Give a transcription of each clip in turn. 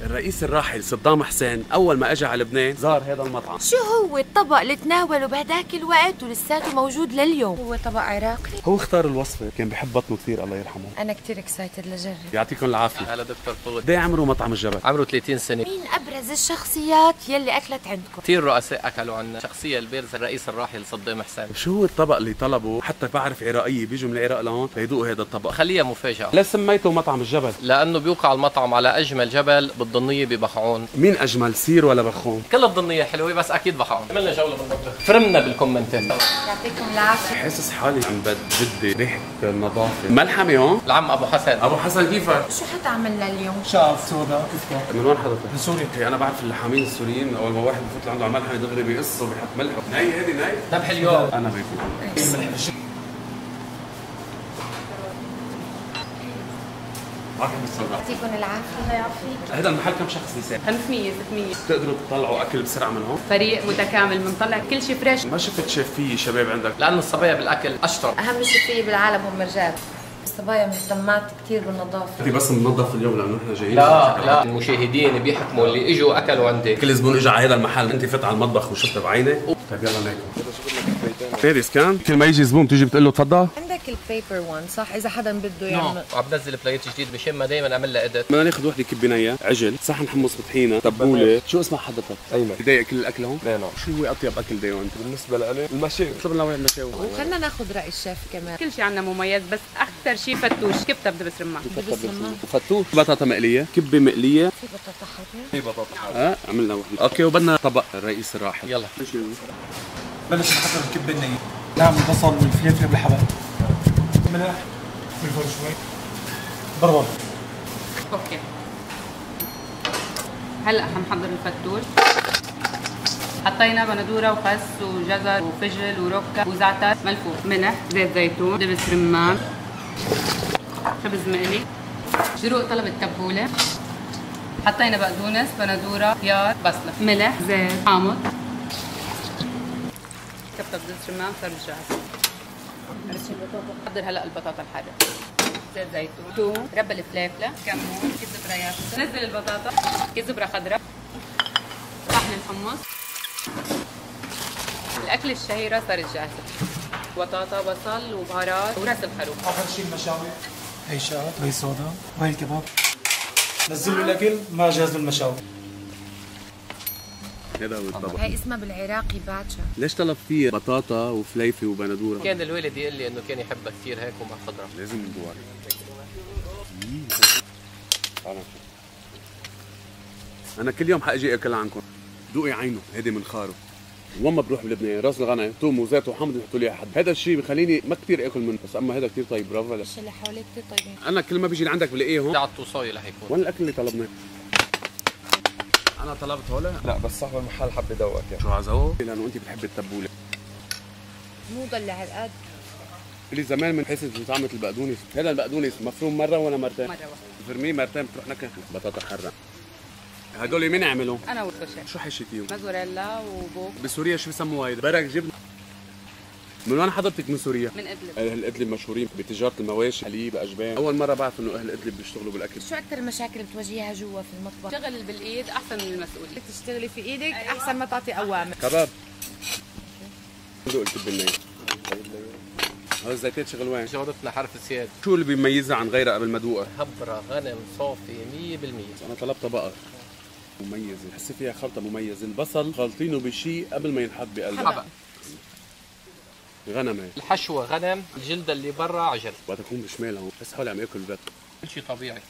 الرئيس الراحل صدام حسين اول ما اجى على لبنان زار هذا المطعم. شو هو الطبق اللي تناوله بهداك الوقت ولساته موجود لليوم؟ هو طبق عراقي. هو اختار الوصفه، كان بحب بطنه كثير الله يرحمه. انا كثير اكسايتد لجرب. يعطيكم العافيه. هلا دكتور فؤاد. قد ايه عمره مطعم الجبل؟ عمره 30 سنه. مين ابرز الشخصيات يلي اكلت عندكم؟ كثير رؤساء اكلوا عنا، شخصيه البارزه الرئيس الراحل صدام حسين. شو هو الطبق اللي طلبه؟ حتى بعرف عراقيه بيجوا من العراق لهون ليذوقوا هذا الطبق. خليها مفاجاه. ليش سميته مطعم الجبل؟ لانه بيوقع المطعم على اجمل جبل بالضنيه ببخعون. مين اجمل، سير ولا بخون؟ كل الضنيه حلوه بس اكيد بخعون. عملنا جوله بالمطبخ، فرمنا بالكومنتات. يعطيكم العافيه. حاسس حالي عم بجدي ريحه النظافه. ملحمه هون؟ العم ابو حسن. ابو حسن كيفك؟ شو حتعملنا اليوم؟ شعف سودا كيفكم؟ من وين حضرتك؟ من سوريا. هي انا بعرف اللحامين السوريين اول ما واحد بفوت عنده على ملحمه دغري بيقص وبيحط ملح. ناي هذه ناي؟ ذبح اليوم. انا باكل. معكم بالصدق. يعطيكم العافيه. الله يعافيك. هذا المحل كم شخص بيساعد؟ 500 600. بتقدروا تطلعوا اكل بسرعه من هون؟ فريق متكامل بنطلع كل شيء فريش. ما شفت شفيه شباب عندك؟ لانه الصبايا بالاكل اشطر. اهم شيء فيه بالعالم هم الرجال. الصبايا مهتمات كثير بالنظافه. بدي بس ننظف اليوم لانه نحن جايين. لا المشاهدين بيحكموا اللي اجوا اكلوا عندي. كل زبون اجى على هذا المحل انت فت على المطبخ وشفت بعينك. طيب يلا ناكل. هيدي سكان، كل ما يجي زبون بتيجي بتقول له تفضل. عندك البيبر وان صح؟ اذا حدا بده يعمل. وعم بنزل بلايات جديد بشمها دائما اعمل لها اديت. بدنا ناخذ وحده كب نيه، عجل، صحن حمص بطحينه، تبوله. شو اسمها حضرتك؟ ايمن. بضايق كل الاكل هون؟ لا. شو هو اطيب اكل دايما انت؟ بالنسبه لي المشاوي. اطلب لنا واحد مشاوي. وخلنا ناخذ راي الشيف كمان. كل شيء عندنا مميز بس اكثر شيء فتوش، كبته بدبس رمان. وفتوش، بطاطا مقليه، كبه مقليه، في بطاطا حمراء. في بطاطا حاره. عملنا وحده. اوكي وبدنا طبق الرئيس الراحل. يلا. بلش نحضر الكبه النيه. نعمل البصل والفلفل بالحبة. ملح فلفل شوي. بربر. اوكي. هلا حنحضر الفتوش. حطينا بندوره وخس وجزر وفجل وركه وزعتر ملفوف، ملح، زيت زيتون، دبس رمان، خبز مقلي، شروق طلب التبوله. حطينا بقدونس، بندوره، خيار، بصله، ملح، زيت، حامض. كبتة بدبس رمان صار جاهز. حضر هلا البطاطا الحاره. زيت زيتون، ثوم، ربى الفلافله، كمون، كزبره يابسه، نزل البطاطا، كزبره خضراء، طحن الحمص. الأكلة الشهيرة صارت جاهزة. بطاطا، بصل وبهارات وراس الخروف. آخر شيء المشاوي. هي شات، هي صودا، وهي الكباب. نزلوا الأكل ما جهزوا المشاوي. هذا هو الطبق. هي اسمها بالعراقي باتشا. ليش طلب فيه بطاطا وفليفه وبندوره؟ كان الوالد يقول لي انه كان يحبها كثير هيك ومع خضره. لازم ندوق. انا كل يوم حاجي اكل عندكم. دوقي عينه، هيدي من خارو. وما بروح بلبنان راس الغنم ثوم وزيت وحمض يحطوا لي احد. هذا الشيء بخليني ما كثير اكل منه، بس اما هذا كثير طيب. برافو لك. اللي حواليك كثير طيبين. انا كل ما بيجي لعندك بلاقيه هون. على الطوصايه رح يكون. وين الاكل اللي طلبناه؟ انا طلبت هولا. لا بس صاحب المحل حب يدوقك يعني. شو عزوه؟ لانه انت بتحبي التبوله. مو ضل على القد. اللي زمان من حيث طعمه البقدونس، هذا البقدونس مفروم مره ولا مرتين؟ مرة واحدة. فرميه مرتين بتروح نكهه. بطاطا حاره. هدول مين عملوا؟ أنا والكشري. شو حشيتيهم؟ موزاريلا وبوك. بسوريا شو بسموها هيدا؟ برك جبن. من وين حضرتك من سوريا؟ من إدلب. اهل ادلب مشهورين بتجاره المواشي، حليب، اجبان. اول مره بعرف انه اهل ادلب بيشتغلوا بالاكل. شو اكثر المشاكل بتواجهها جوا في المطبخ؟ شغل بالإيد أحسن من المسؤولية. تشتغلي في ايدك احسن ما تعطي اوامر. كباب. ندوق الكبه النيه. هذا الزيتات شغل وين؟ شغلتنا حرف السياد. شو اللي بيميزها عن غيرها قبل ما ادوقها؟ هبره غنم صافي 100%. انا طلبت بقر مميزه، بحس فيها خلطه مميزه. البصل خالطينه بشيء قبل ما ينحط بقلبه. حبق. غنم هي. الحشوه غنم، الجلده اللي برا عجل. وقت اكون بشمالها هون بس حالي عم اكل البيت. كل شيء طبيعي.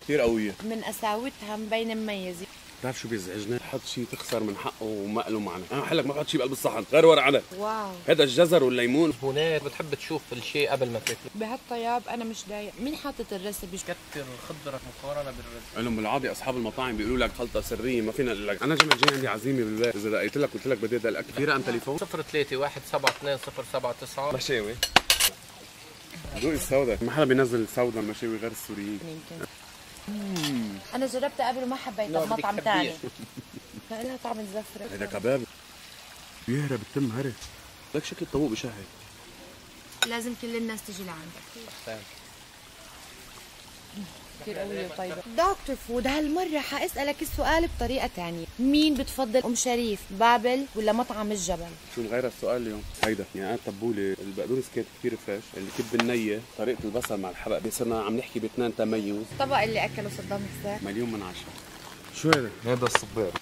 كثير قوية. من قساوتها مبينه مميزه. بتعرف شو بيزعجني؟ حط شيء تخسر من حقه وما له معنى. انا بحلك ما بحط شيء بقلب الصحن، غير ورق عنب. واو. هذا الجزر والليمون. هناك بتحب تشوف الشيء قبل ما تاكله. بهالطياب انا مش ضايق. مين حاطط الريسبي؟ كتر الخضره مقارنه بالرز. لهم بالعاده اصحاب المطاعم بيقولوا لك خلطه سريه ما فينا نقول لك. انا جمعة جاي عندي عزيمه بالبيت، اذا دقيت لك قلت لك بدي هذا الاكل. في رقم تليفون؟ 03172079. مشاوي. ذوقي السوداء، ما حدا بينزل سوداء مشاوي غير السوريين. انا جربتها قبل وما حبيتها بمطعم ثاني. فإلها طعم الزفره. هذا كباب بيهرب بتم هري. لك شكل الطاووق بشهي. لازم كل الناس تجي لعندك. أحسن. كثير قوية وطيبة. دكتور فود، هالمرة حاسألك السؤال بطريقة تانية، مين بتفضل أم شريف، بابل ولا مطعم الجبل؟ شو مغير السؤال اليوم؟ هيدا يعني انا التبوله البقدونس كانت كثير فريش، الكب النية، طريقة البصل مع الحبق، صرنا عم نحكي باثنين تميز. الطبق اللي أكله صدام حسين 1,000,000/10. شو هذا؟ هذا الصبار.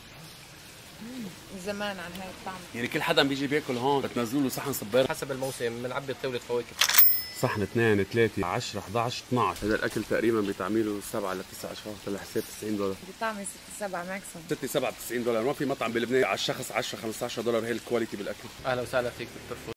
زمان عن هاي الطعم. يعني كل حدا بيجي بياكل هون بتنزلوا له صحن صبار؟ حسب الموسم بنعبي طاولة فواكه. صحن 2 3 10 11 12. هذا الاكل تقريبا بتعمله 7 ل 9 اشخاص، طلع حساب $90. بطعمي 6 7 ماكسيموم. 6 7 $90. ما في مطعم بلبنان على الشخص 10 $15 هي الكواليتي بالاكل. اهلا وسهلا فيك دكتور فود.